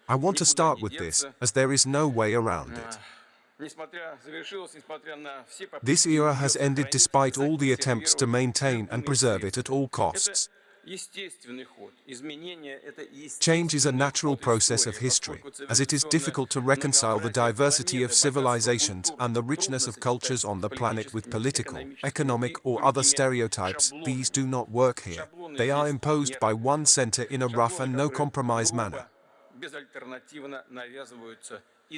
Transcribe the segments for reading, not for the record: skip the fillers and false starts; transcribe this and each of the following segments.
I want to start with this, as there is no way around it. This era has ended despite all the attempts to maintain and preserve it at all costs. Change is a natural process of history, as it is difficult to reconcile the diversity of civilizations and the richness of cultures on the planet with political, economic, or other stereotypes. These do not work here. They are imposed by one center in a rough and no-compromise manner.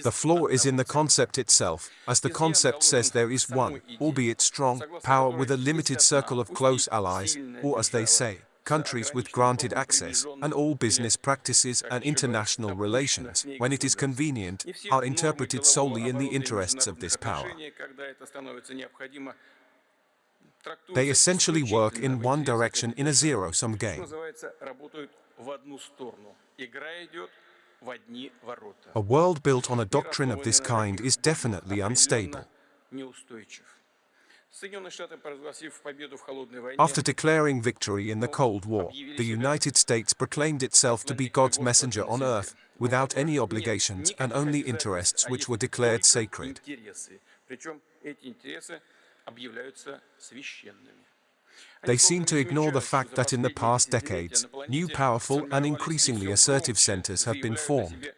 The flaw is in the concept itself, as the concept says there is one, albeit strong, power with a limited circle of close allies, or as they say, countries with granted access, and all business practices and international relations, when it is convenient, are interpreted solely in the interests of this power. They essentially work in one direction in a zero-sum game. A world built on a doctrine of this kind is definitely unstable. After declaring victory in the Cold War, the United States proclaimed itself to be God's messenger on earth, without any obligations and only interests which were declared sacred. They seem to ignore the fact that in the past decades, new powerful and increasingly assertive centers have been formed.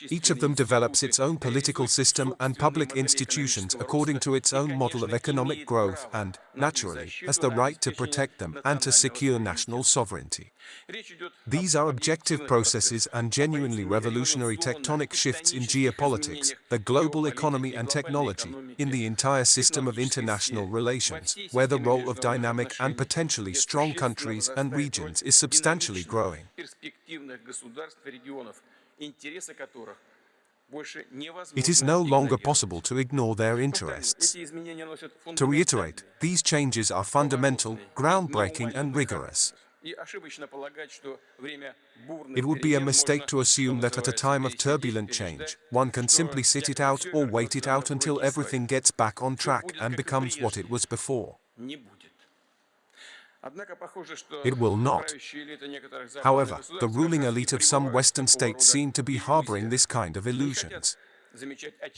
Each of them develops its own political system and public institutions according to its own model of economic growth and, naturally, has the right to protect them and to secure national sovereignty. These are objective processes and genuinely revolutionary tectonic shifts in geopolitics, the global economy and technology, in the entire system of international relations, where the role of dynamic and potentially strong countries and regions is substantially growing. It is no longer possible to ignore their interests. To reiterate, these changes are fundamental, groundbreaking, and rigorous. It would be a mistake to assume that at a time of turbulent change, one can simply sit it out or wait it out until everything gets back on track and becomes what it was before. It will not. However, the ruling elite of some Western states seem to be harboring this kind of illusions.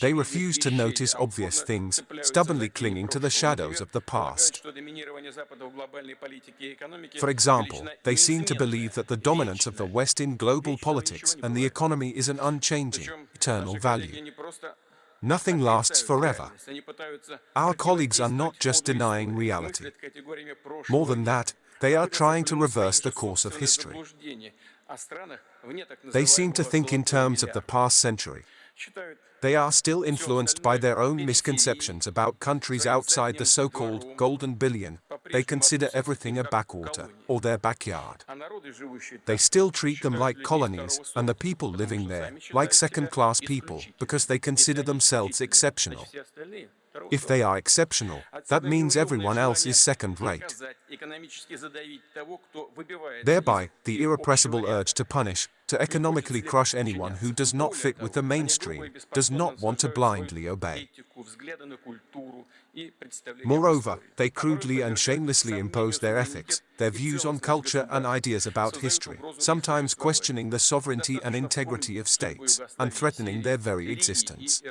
They refuse to notice obvious things, stubbornly clinging to the shadows of the past. For example, they seem to believe that the dominance of the West in global politics and the economy is an unchanging, eternal value. Nothing lasts forever. Our colleagues are not just denying reality. More than that, they are trying to reverse the course of history. They seem to think in terms of the past century. They are still influenced by their own misconceptions about countries outside the so-called golden billion. They consider everything a backwater, or their backyard. They still treat them like colonies, and the people living there, like second-class people, because they consider themselves exceptional. If they are exceptional, that means everyone else is second-rate. Thereby, the irrepressible urge to punish, to economically crush anyone who does not fit with the mainstream, does not want to blindly obey. Moreover, they crudely and shamelessly impose their ethics, their views on culture and ideas about history, sometimes questioning the sovereignty and integrity of states, and threatening their very existence.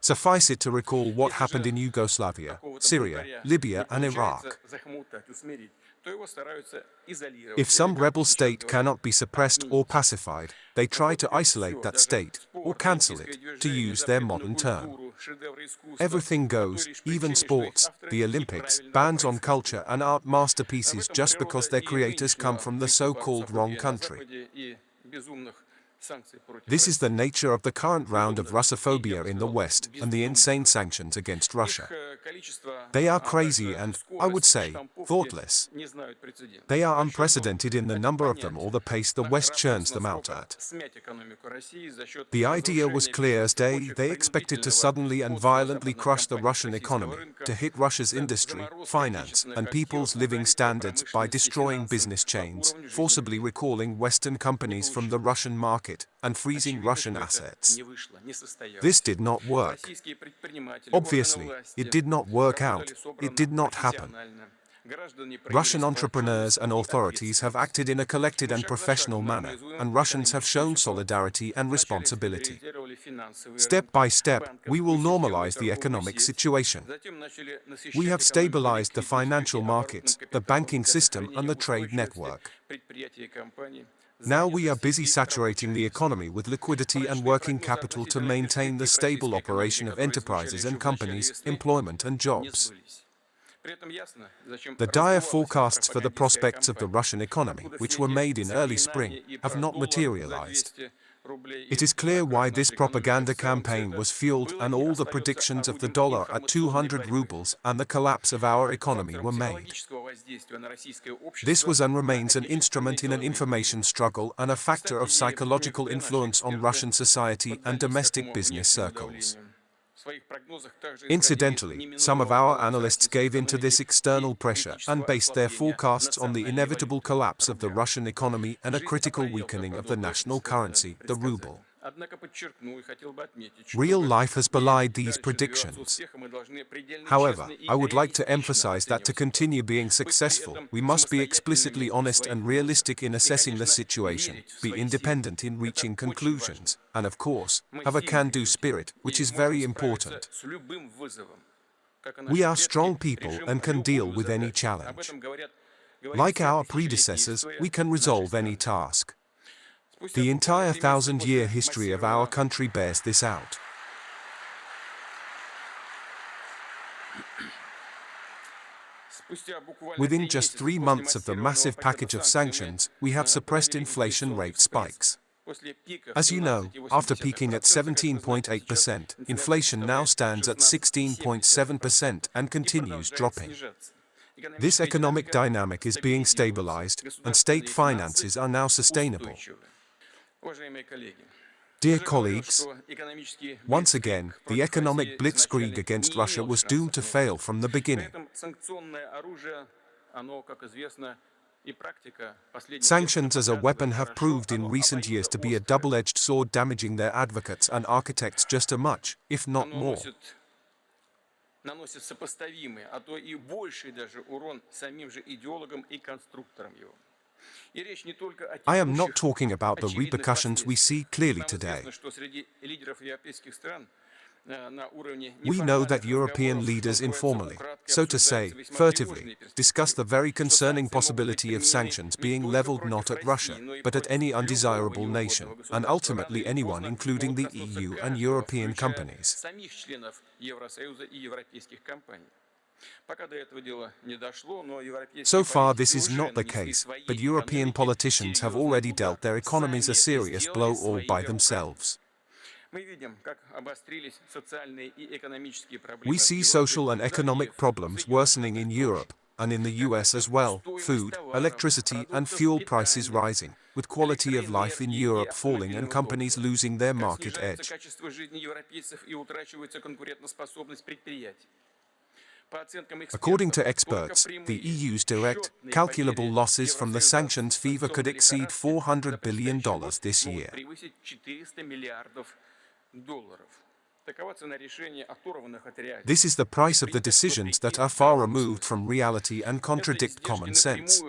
Suffice it to recall what happened in Yugoslavia, Syria, Libya, and Iraq. If some rebel state cannot be suppressed or pacified, they try to isolate that state, or cancel it, to use their modern term. Everything goes, even sports, the Olympics, bans on culture and art masterpieces just because their creators come from the so-called wrong country. This is the nature of the current round of Russophobia in the West and the insane sanctions against Russia. They are crazy and, I would say, thoughtless. They are unprecedented in the number of them or the pace the West churns them out at. The idea was clear as day. They expected to suddenly and violently crush the Russian economy, to hit Russia's industry, finance, and people's living standards by destroying business chains, forcibly recalling Western companies from the Russian market, and freezing Russian assets. This did not work. Obviously, it did not work out. It did not happen. Russian entrepreneurs and authorities have acted in a collected and professional manner, and Russians have shown solidarity and responsibility. Step by step, we will normalize the economic situation. We have stabilized the financial markets, the banking system, and the trade network. Now we are busy saturating the economy with liquidity and working capital to maintain the stable operation of enterprises and companies, employment and jobs. The dire forecasts for the prospects of the Russian economy, which were made in early spring, have not materialized. It is clear why this propaganda campaign was fueled and all the predictions of the dollar at 200 rubles and the collapse of our economy were made. This was and remains an instrument in an information struggle and a factor of psychological influence on Russian society and domestic business circles. Incidentally, some of our analysts gave in to this external pressure and based their forecasts on the inevitable collapse of the Russian economy and a critical weakening of the national currency, the ruble. Real life has belied these predictions. However, I would like to emphasize that to continue being successful, we must be explicitly honest and realistic in assessing the situation, be independent in reaching conclusions, and of course, have a can-do spirit, which is very important. We are strong people and can deal with any challenge. Like our predecessors, we can resolve any task. The entire 1,000-year history of our country bears this out. Within just 3 months of the massive package of sanctions, we have suppressed inflation rate spikes. As you know, after peaking at 17.8%, inflation now stands at 16.7% and continues dropping. This economic dynamic is being stabilized, and state finances are now sustainable. Dear colleagues, once again, the economic blitzkrieg against Russia was doomed to fail from the beginning. Sanctions as a weapon have proved in recent years to be a double-edged sword, damaging their advocates and architects just as much, if not more. I am not talking about the repercussions we see clearly today. We know that European leaders informally, so to say, furtively, discuss the very concerning possibility of sanctions being leveled not at Russia, but at any undesirable nation, and ultimately anyone including the EU and European companies. So far this is not the case, but European politicians have already dealt their economies a serious blow all by themselves. We see social and economic problems worsening in Europe, and in the US as well, food, electricity and fuel prices rising, with quality of life in Europe falling and companies losing their market edge. According to experts, the EU's direct, calculable losses from the sanctions fever could exceed $400 billion this year. This is the price of the decisions that are far removed from reality and contradict common sense.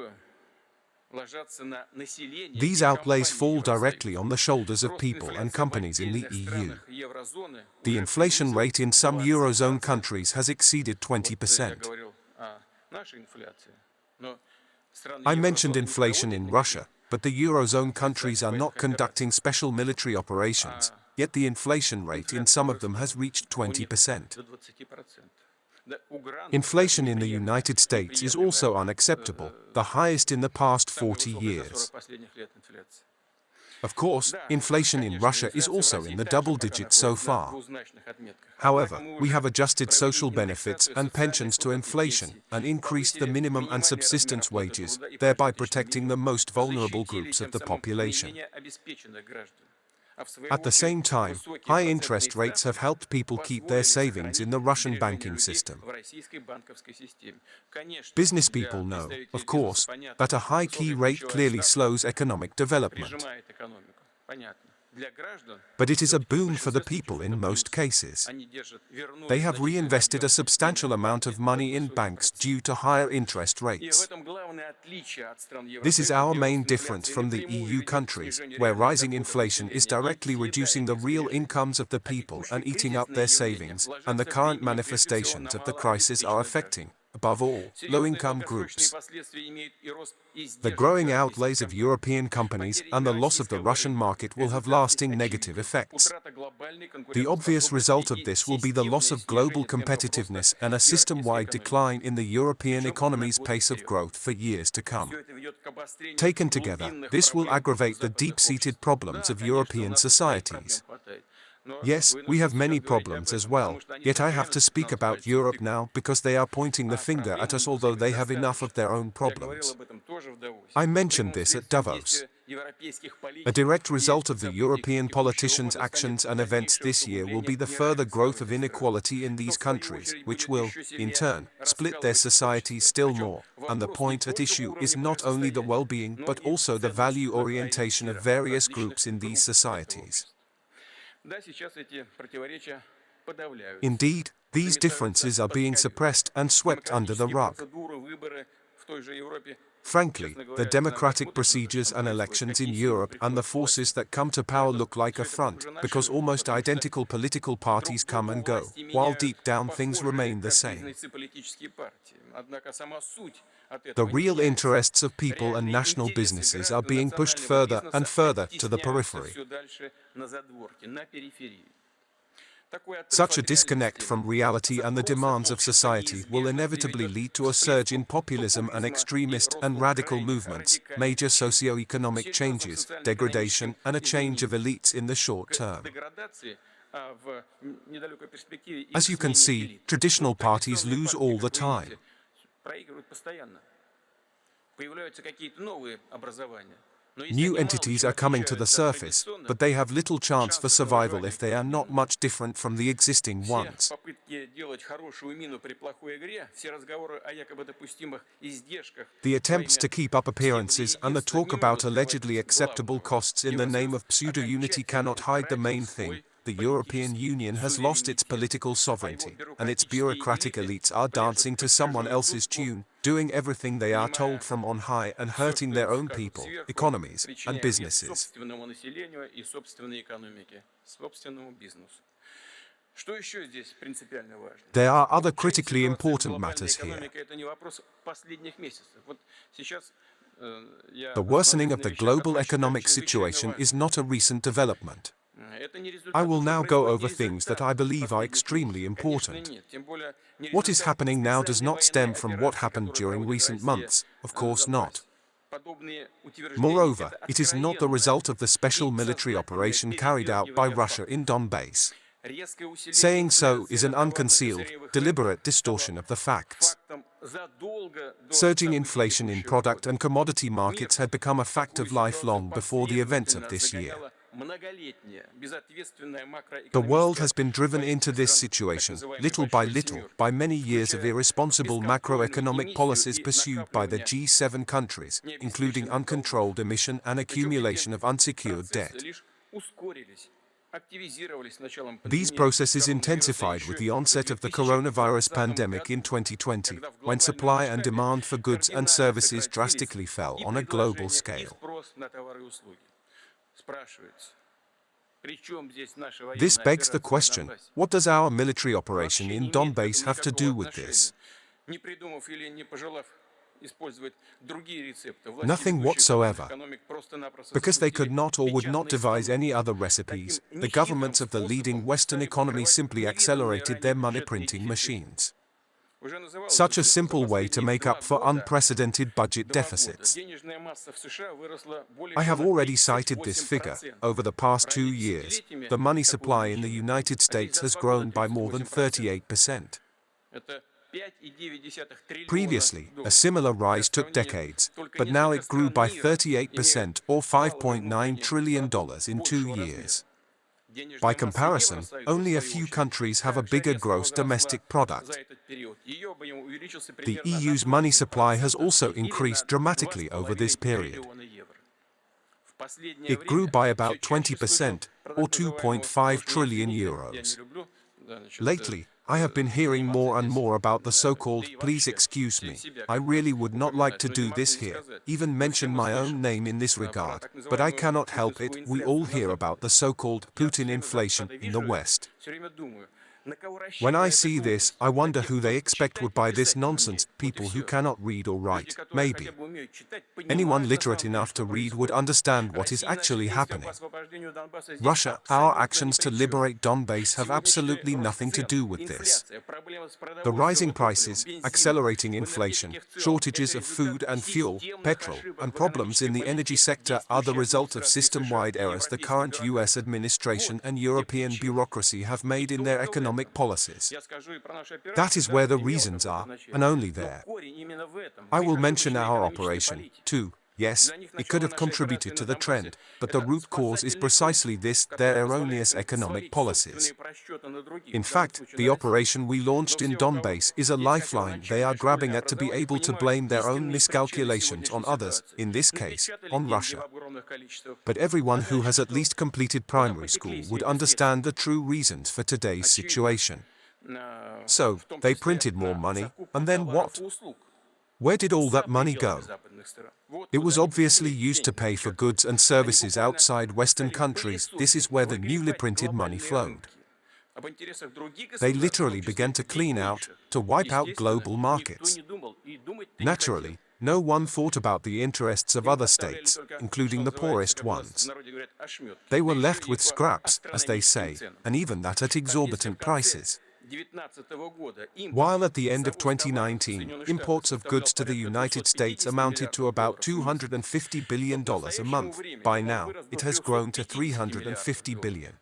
These outlays fall directly on the shoulders of people and companies in the EU. The inflation rate in some Eurozone countries has exceeded 20%. I mentioned inflation in Russia, but the Eurozone countries are not conducting special military operations, yet the inflation rate in some of them has reached 20%. Inflation in the United States is also unacceptable, the highest in the past 40 years. Of course, inflation in Russia is also in the double digits so far. However, we have adjusted social benefits and pensions to inflation and increased the minimum and subsistence wages, thereby protecting the most vulnerable groups of the population. At the same time, high interest rates have helped people keep their savings in the Russian banking system. Business people know, of course, that a high key rate clearly slows economic development. But it is a boon for the people in most cases. They have reinvested a substantial amount of money in banks due to higher interest rates. This is our main difference from the EU countries, where rising inflation is directly reducing the real incomes of the people and eating up their savings, and the current manifestations of the crisis are affecting, above all, low-income groups. The growing outlays of European companies and the loss of the Russian market will have lasting negative effects. The obvious result of this will be the loss of global competitiveness and a system-wide decline in the European economy's pace of growth for years to come. Taken together, this will aggravate the deep-seated problems of European societies. Yes, we have many problems as well, yet I have to speak about Europe now because they are pointing the finger at us, although they have enough of their own problems. I mentioned this at Davos. A direct result of the European politicians' actions and events this year will be the further growth of inequality in these countries, which will, in turn, split their societies still more. And the point at issue is not only the well-being but also the value orientation of various groups in these societies. Indeed, these differences are being suppressed and swept under the rug. Frankly, the democratic procedures and elections in Europe and the forces that come to power look like a front, because almost identical political parties come and go, while deep down things remain the same. The real interests of people and national businesses are being pushed further and further to the periphery. Such a disconnect from reality and the demands of society will inevitably lead to a surge in populism and extremist and radical movements, major socio-economic changes, degradation, and a change of elites in the short term. As you can see, traditional parties lose all the time. New entities are coming to the surface, but they have little chance for survival if they are not much different from the existing ones. The attempts to keep up appearances and the talk about allegedly acceptable costs in the name of pseudo-unity cannot hide the main thing. The European Union has lost its political sovereignty, and its bureaucratic elites are dancing to someone else's tune, doing everything they are told from on high and hurting their own people, economies, and businesses. There are other critically important matters here. The worsening of the global economic situation is not a recent development. I will now go over things that I believe are extremely important. What is happening now does not stem from what happened during recent months, of course not. Moreover, it is not the result of the special military operation carried out by Russia in Donbass. Saying so is an unconcealed, deliberate distortion of the facts. Surging inflation in product and commodity markets had become a fact of life long before the events of this year. The world has been driven into this situation, little by little, by many years of irresponsible macroeconomic policies pursued by the G7 countries, including uncontrolled emission and accumulation of unsecured debt. These processes intensified with the onset of the coronavirus pandemic in 2020, when supply and demand for goods and services drastically fell on a global scale. This begs the question, what does our military operation in Donbass have to do with this? Nothing whatsoever. Because they could not or would not devise any other recipes, the governments of the leading Western economies simply accelerated their money printing machines. Such a simple way to make up for unprecedented budget deficits. I have already cited this figure. Over the past 2 years, the money supply in the United States has grown by more than 38%. Previously, a similar rise took decades, but now it grew by 38% or $5.9 trillion in 2 years. By comparison, only a few countries have a bigger gross domestic product. The EU's money supply has also increased dramatically over this period. It grew by about 20%, or 2.5 trillion euros. Lately, I have been hearing more and more about the so-called "please excuse me, I really would not like to do this here," even mention my own name in this regard, but I cannot help it, we all hear about the so-called Putin inflation in the West. When I see this, I wonder who they expect would buy this nonsense, people who cannot read or write, maybe. Anyone literate enough to read would understand what is actually happening. Russia, our actions to liberate Donbass have absolutely nothing to do with this. The rising prices, accelerating inflation, shortages of food and fuel, petrol, and problems in the energy sector are the result of system-wide errors the current US administration and European bureaucracy have made in their economic policies. That is where the reasons are, and only there. I will mention our operation, too. Yes, it could have contributed to the trend, but the root cause is precisely this, their erroneous economic policies. In fact, the operation we launched in Donbass is a lifeline they are grabbing at to be able to blame their own miscalculations on others, in this case, on Russia. But everyone who has at least completed primary school would understand the true reasons for today's situation. So, they printed more money, and then what? Where did all that money go? It was obviously used to pay for goods and services outside Western countries. This is where the newly printed money flowed. They literally began to clean out, to wipe out global markets. Naturally, no one thought about the interests of other states, including the poorest ones. They were left with scraps, as they say, and even that at exorbitant prices. While at the end of 2019, imports of goods to the United States amounted to about $250 billion a month, by now, it has grown to $350 billion.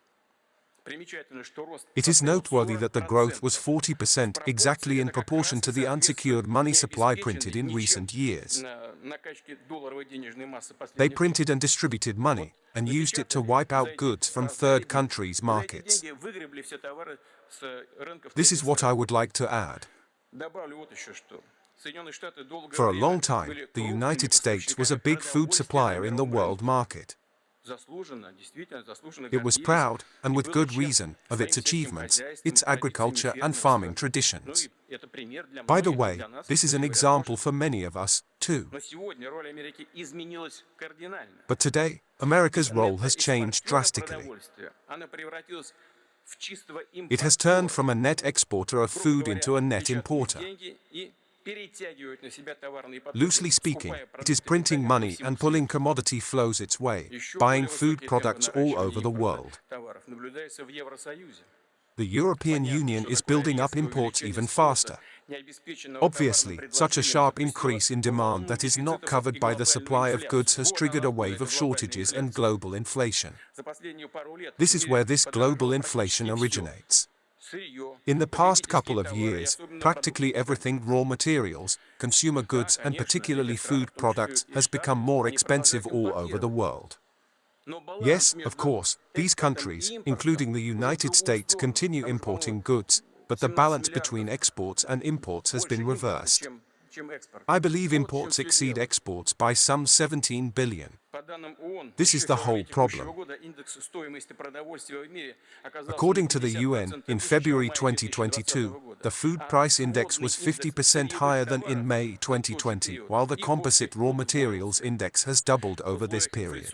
It is noteworthy that the growth was 40%, exactly in proportion to the unsecured money supply printed in recent years. They printed and distributed money, and used it to wipe out goods from third countries' markets. This is what I would like to add. For a long time, the United States was a big food supplier in the world market. It was proud, and with good reason, of its achievements, its agriculture and farming traditions. By the way, this is an example for many of us, too. But today, America's role has changed drastically. It has turned from a net exporter of food into a net importer. Loosely speaking, it is printing money and pulling commodity flows its way, buying food products all over the world. The European Union is building up imports even faster. Obviously, such a sharp increase in demand that is not covered by the supply of goods has triggered a wave of shortages and global inflation. This is where this global inflation originates. In the past couple of years, practically everything raw materials, consumer goods and particularly food products has become more expensive all over the world. Yes, of course, these countries, including the United States, continue importing goods, but the balance between exports and imports has been reversed. I believe imports exceed exports by some 17 billion. This is the whole problem. According to the UN, in February 2022, the food price index was 50% higher than in May 2020, while the composite raw materials index has doubled over this period.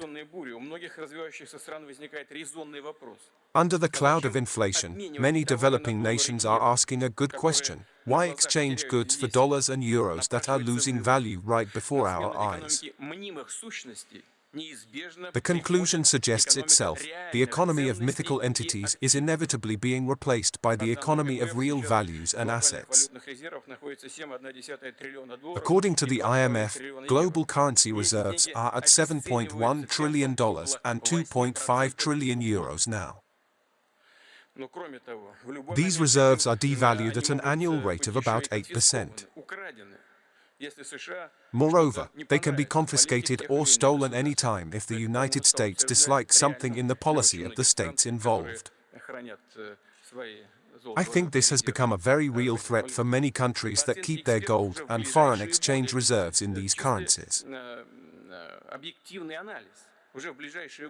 Under the cloud of inflation, many developing nations are asking a good question: why exchange goods for dollars and euros that are losing value right before our eyes? The conclusion suggests itself: the economy of mythical entities is inevitably being replaced by the economy of real values and assets. According to the IMF, global currency reserves are at $7.1 trillion and 2.5 trillion euros now. These reserves are devalued at an annual rate of about 8%. Moreover, they can be confiscated or stolen any time if the United States dislikes something in the policy of the states involved. I think this has become a very real threat for many countries that keep their gold and foreign exchange reserves in these currencies.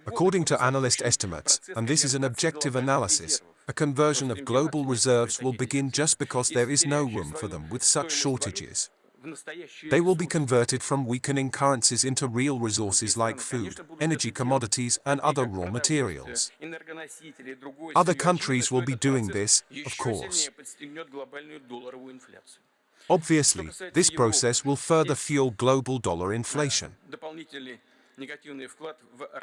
According to analyst estimates, and this is an objective analysis, a conversion of global reserves will begin just because there is no room for them with such shortages. They will be converted from weakening currencies into real resources like food, energy commodities, and other raw materials. Other countries will be doing this, of course. Obviously, this process will further fuel global dollar inflation.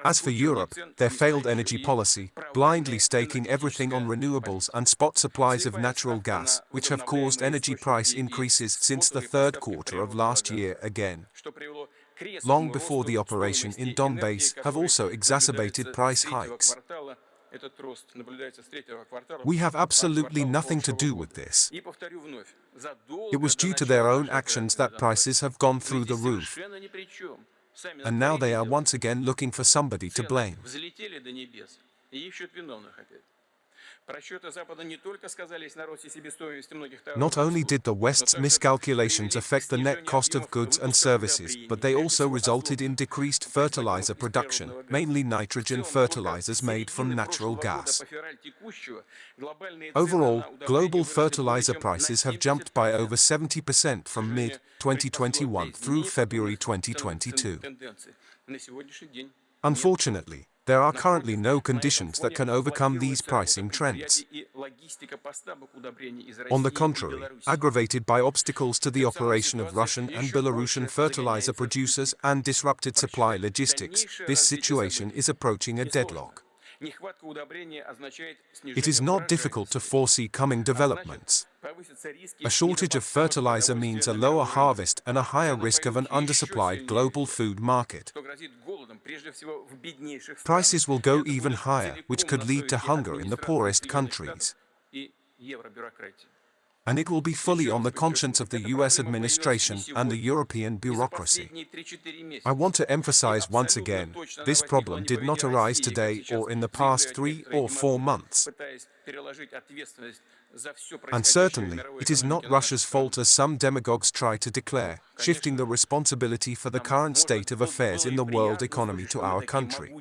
As for Europe, their failed energy policy, blindly staking everything on renewables and spot supplies of natural gas, which have caused energy price increases since the third quarter of last year again, long before the operation in Donbass, have also exacerbated price hikes. We have absolutely nothing to do with this. It was due to their own actions that prices have gone through the roof. And now they are once again looking for somebody to blame. Not only did the West's miscalculations affect the net cost of goods and services, but they also resulted in decreased fertilizer production, mainly nitrogen fertilizers made from natural gas. Overall, global fertilizer prices have jumped by over 70% from mid-2021 through February 2022. Unfortunately, there are currently no conditions that can overcome these pricing trends. On the contrary, aggravated by obstacles to the operation of Russian and Belarusian fertilizer producers and disrupted supply logistics, this situation is approaching a deadlock. It is not difficult to foresee coming developments. A shortage of fertilizer means a lower harvest and a higher risk of an undersupplied global food market. Prices will go even higher, which could lead to hunger in the poorest countries. And it will be fully on the conscience of the US administration and the European bureaucracy. I want to emphasize once again, this problem did not arise today or in the past 3 or 4 months. And certainly, it is not Russia's fault as some demagogues try to declare, shifting the responsibility for the current state of affairs in the world economy to our country.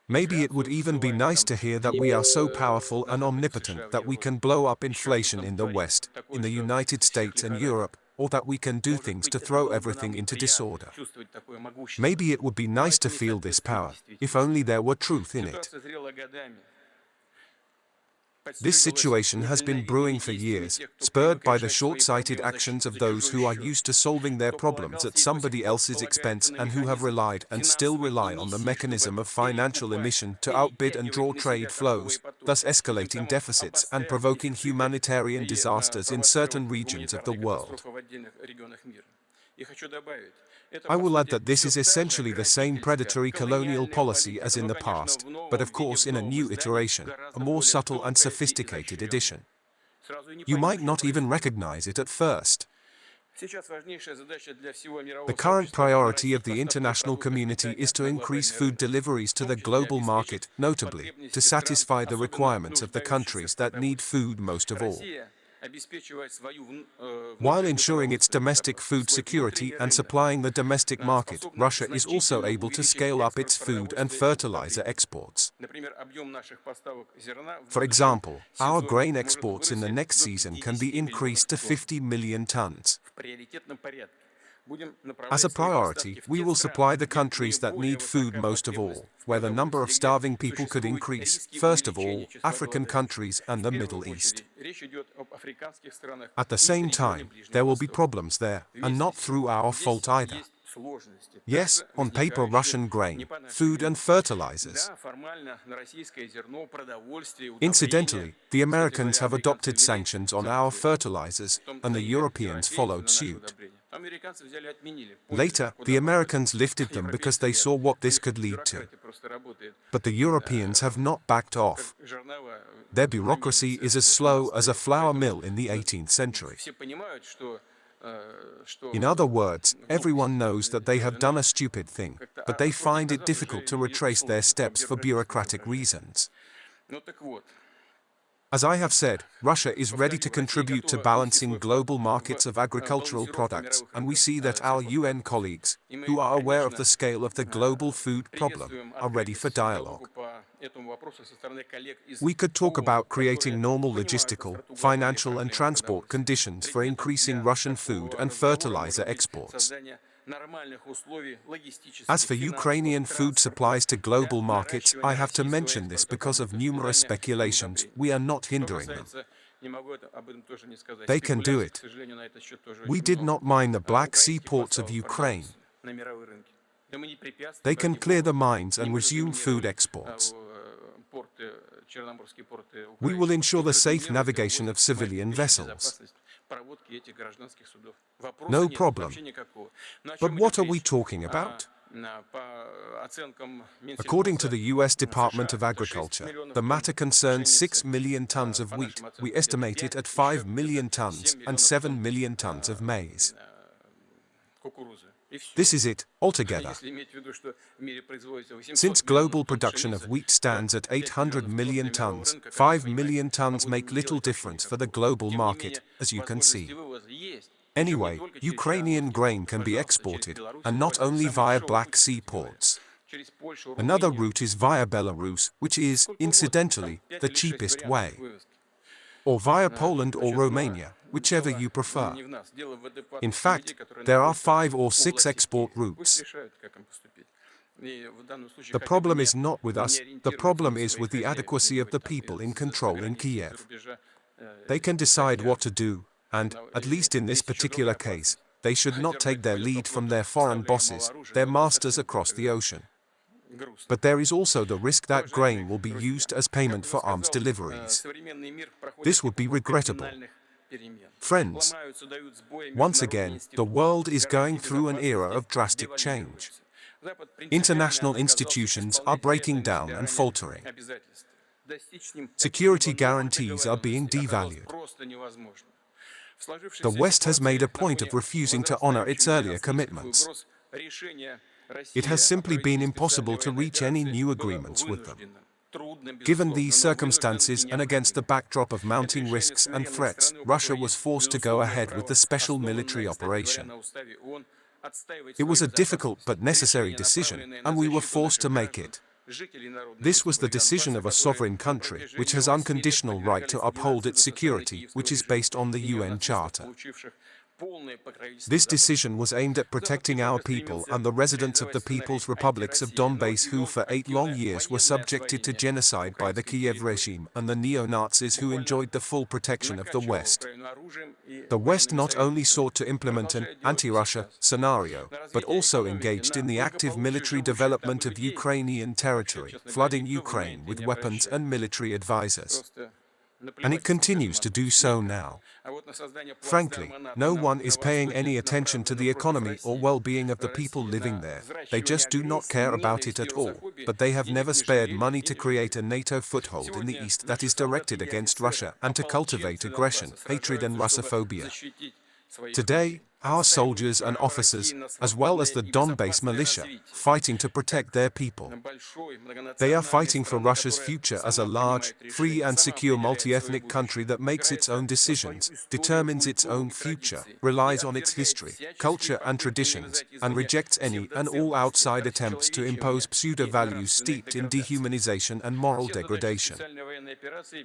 Maybe it would even be nice to hear that we are so powerful and omnipotent that we can blow up inflation in the West, in the United States and Europe, or that we can do things to throw everything into disorder. Maybe it would be nice to feel this power, if only there were truth in it. This situation has been brewing for years, spurred by the short-sighted actions of those who are used to solving their problems at somebody else's expense and who have relied and still rely on the mechanism of financial emission to outbid and draw trade flows, thus escalating deficits and provoking humanitarian disasters in certain regions of the world. I will add that this is essentially the same predatory colonial policy as in the past, but of course in a new iteration, a more subtle and sophisticated edition. You might not even recognize it at first. The current priority of the international community is to increase food deliveries to the global market, notably, to satisfy the requirements of the countries that need food most of all, while ensuring its domestic food security and supplying the domestic market. Russia is also able to scale up its food and fertilizer exports. For example, our grain exports in the next season can be increased to 50 million tons. As a priority, we will supply the countries that need food most of all, where the number of starving people could increase, first of all, African countries and the Middle East. At the same time, there will be problems there, and not through our fault either. Yes, on paper Russian grain, food and fertilizers. Incidentally, the Americans have adopted sanctions on our fertilizers, and the Europeans followed suit. Later, the Americans lifted them because they saw what this could lead to. But the Europeans have not backed off. Their bureaucracy is as slow as a flour mill in the 18th century. In other words, everyone knows that they have done a stupid thing, but they find it difficult to retrace their steps for bureaucratic reasons. As I have said, Russia is ready to contribute to balancing global markets of agricultural products, and we see that our UN colleagues, who are aware of the scale of the global food problem, are ready for dialogue. We could talk about creating normal logistical, financial and transport conditions for increasing Russian food and fertilizer exports. As for Ukrainian food supplies to global markets, I have to mention this because of numerous speculations. We are not hindering them. They can do it. We did not mine the Black Sea ports of Ukraine. They can clear the mines and resume food exports. We will ensure the safe navigation of civilian vessels. No problem. But what are we talking about? According to the U.S. Department of Agriculture, the matter concerns 6 million tons of wheat. We estimate it at 5 million tons and 7 million tons of maize. This is it, altogether. Since global production of wheat stands at 800 million tons, 5 million tons make little difference for the global market, as you can see. Anyway, Ukrainian grain can be exported, and not only via Black Sea ports. Another route is via Belarus, which is, incidentally, the cheapest way. Or via Poland or Romania, whichever you prefer. In fact, there are 5 or 6 export routes. The problem is not with us, the problem is with the adequacy of the people in control in Kiev. They can decide what to do, and, at least in this particular case, they should not take their lead from their foreign bosses, their masters across the ocean. But there is also the risk that grain will be used as payment for arms deliveries. This would be regrettable. Friends, once again, the world is going through an era of drastic change. International institutions are breaking down and faltering. Security guarantees are being devalued. The West has made a point of refusing to honor its earlier commitments. It has simply been impossible to reach any new agreements with them. Given these circumstances and against the backdrop of mounting risks and threats, Russia was forced to go ahead with the special military operation. It was a difficult but necessary decision, and we were forced to make it. This was the decision of a sovereign country, which has unconditional right to uphold its security, which is based on the UN Charter. This decision was aimed at protecting our people and the residents of the People's Republics of Donbass who for 8 long years were subjected to genocide by the Kiev regime and the neo-Nazis who enjoyed the full protection of the West. The West not only sought to implement an anti-Russia scenario, but also engaged in the active military development of Ukrainian territory, flooding Ukraine with weapons and military advisors. And it continues to do so now. Frankly, no one is paying any attention to the economy or well-being of the people living there. They just do not care about it at all, but they have never spared money to create a NATO foothold in the east that is directed against Russia and to cultivate aggression, hatred and Russophobia. Today, our soldiers and officers, as well as the Donbass militia, fighting to protect their people. They are fighting for Russia's future as a large, free and secure multi-ethnic country that makes its own decisions, determines its own future, relies on its history, culture and traditions, and rejects any and all outside attempts to impose pseudo-values steeped in dehumanization and moral degradation.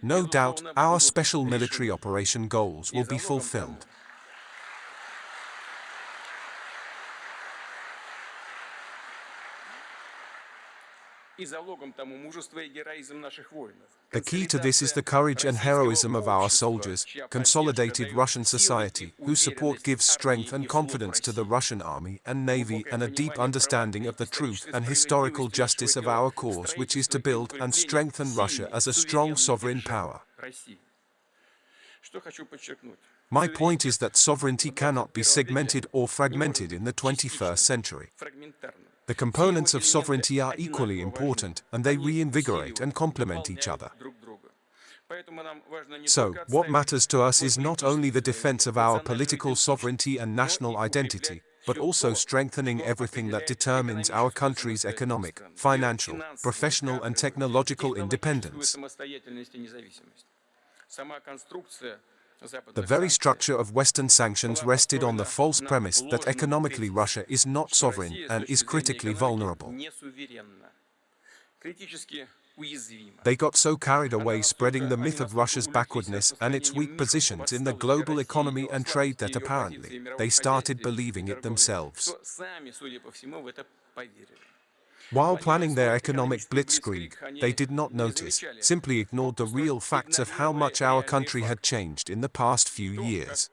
No doubt, our special military operation goals will be fulfilled. The key to this is the courage and heroism of our soldiers, consolidated Russian society, whose support gives strength and confidence to the Russian army and navy and a deep understanding of the truth and historical justice of our cause, which is to build and strengthen Russia as a strong sovereign power. My point is that sovereignty cannot be segmented or fragmented in the 21st century. The components of sovereignty are equally important, and they reinvigorate and complement each other. So, what matters to us is not only the defense of our political sovereignty and national identity, but also strengthening everything that determines our country's economic, financial, professional and technological independence. The very structure of Western sanctions rested on the false premise that economically Russia is not sovereign and is critically vulnerable. They got so carried away spreading the myth of Russia's backwardness and its weak positions in the global economy and trade that apparently they started believing it themselves. While planning their economic blitzkrieg, they did not notice, simply ignored the real facts of how much our country had changed in the past few years.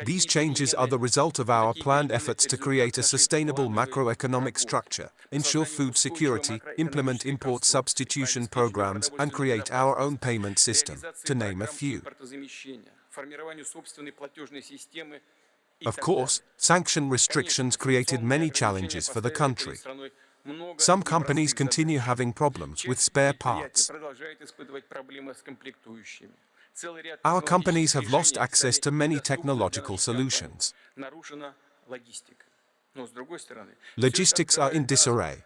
These changes are the result of our planned efforts to create a sustainable macroeconomic structure, ensure food security, implement import substitution programs, and create our own payment system, to name a few. Of course, sanction restrictions created many challenges for the country. Some companies continue having problems with spare parts. Our companies have lost access to many technological solutions. Logistics are in disarray.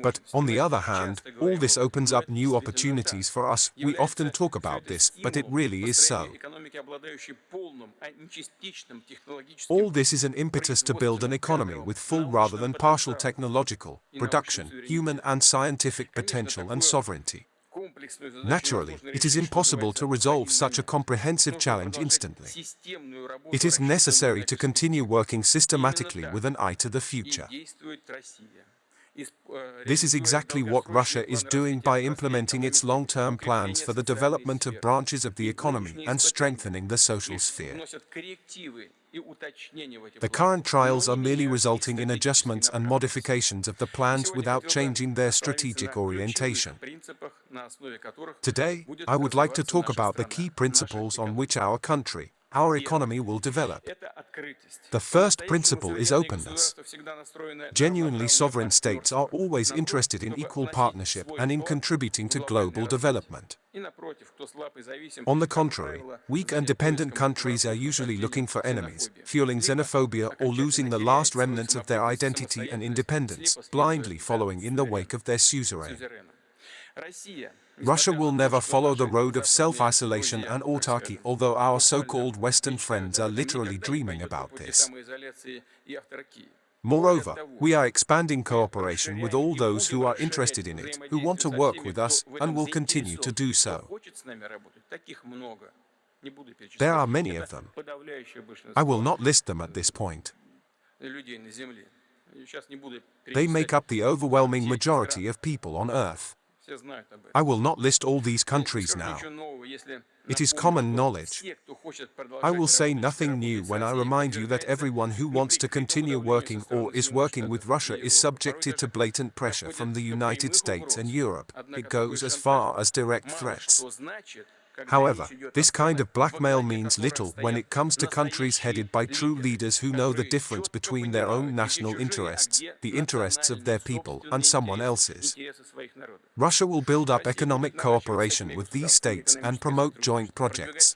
But, on the other hand, all this opens up new opportunities for us. We often talk about this, but it really is so. All this is an impetus to build an economy with full rather than partial technological, production, human and scientific potential and sovereignty. Naturally, it is impossible to resolve such a comprehensive challenge instantly. It is necessary to continue working systematically with an eye to the future. This is exactly what Russia is doing by implementing its long-term plans for the development of branches of the economy and strengthening the social sphere. The current trials are merely resulting in adjustments and modifications of the plans without changing their strategic orientation. Today, I would like to talk about the key principles on which our country, our economy will develop. The first principle is openness. Genuinely sovereign states are always interested in equal partnership and in contributing to global development. On the contrary, weak and dependent countries are usually looking for enemies, fueling xenophobia or losing the last remnants of their identity and independence, blindly following in the wake of their suzerain. Russia will never follow the road of self-isolation and autarky, although our so-called Western friends are literally dreaming about this. Moreover, we are expanding cooperation with all those who are interested in it, who want to work with us, and will continue to do so. There are many of them. I will not list them at this point. They make up the overwhelming majority of people on Earth. I will not list all these countries now. It is common knowledge. I will say nothing new when I remind you that everyone who wants to continue working or is working with Russia is subjected to blatant pressure from the United States and Europe. It goes as far as direct threats. However, this kind of blackmail means little when it comes to countries headed by true leaders who know the difference between their own national interests, the interests of their people, and someone else's. Russia will build up economic cooperation with these states and promote joint projects.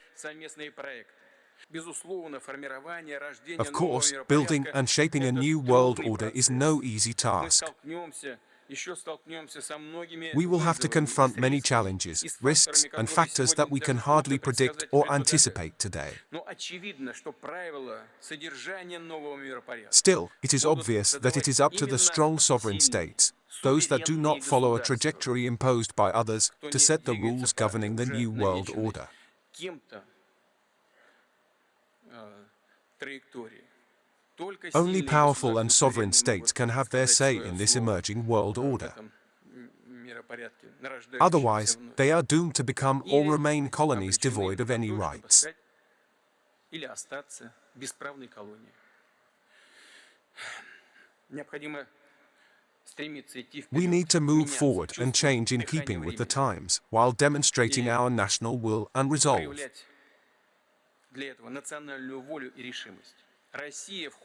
Of course, building and shaping a new world order is no easy task. We will have to confront many challenges, risks, and factors that we can hardly predict or anticipate today. Still, it is obvious that it is up to the strong sovereign states, those that do not follow a trajectory imposed by others, to set the rules governing the new world order. Only powerful and sovereign states can have their say in this emerging world order. Otherwise, they are doomed to become or remain colonies devoid of any rights. We need to move forward and change in keeping with the times, while demonstrating our national will and resolve.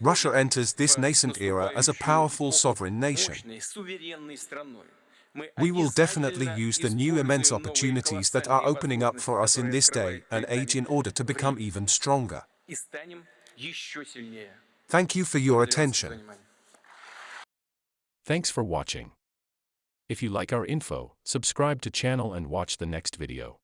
Russia enters this nascent era as a powerful sovereign nation. We will definitely use the new immense opportunities that are opening up for us in this day and age in order to become even stronger. Thank you for your attention. Thanks for watching. If you like our info, subscribe to channel and watch the next video.